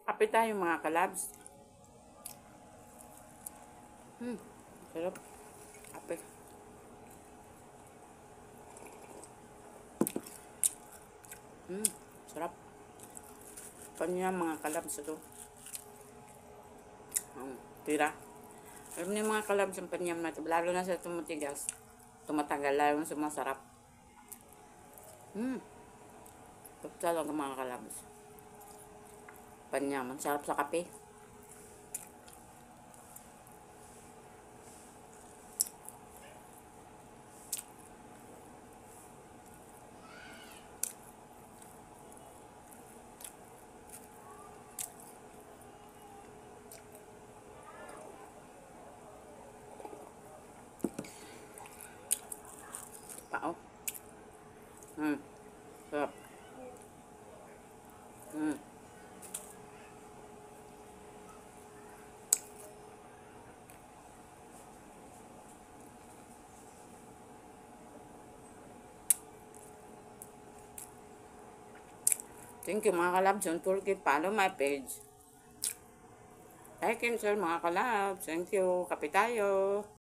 Kape tayo mga kalabs. Sarap. Kape. Sarap. Panya mga kalabs ito. Tira. Alam niyo mga kalabs ang panyam na ito. Lalo na sa tumatigas. Tumatagal. Lalo na sa masarap. Sarap talaga mga kalabs. Panyam. Ang sarap sa kape. Pao. Sarap. Thank you mga kalabs. Don't forget follow my page. Like and share mga kalabs. Thank you. Kape tayo.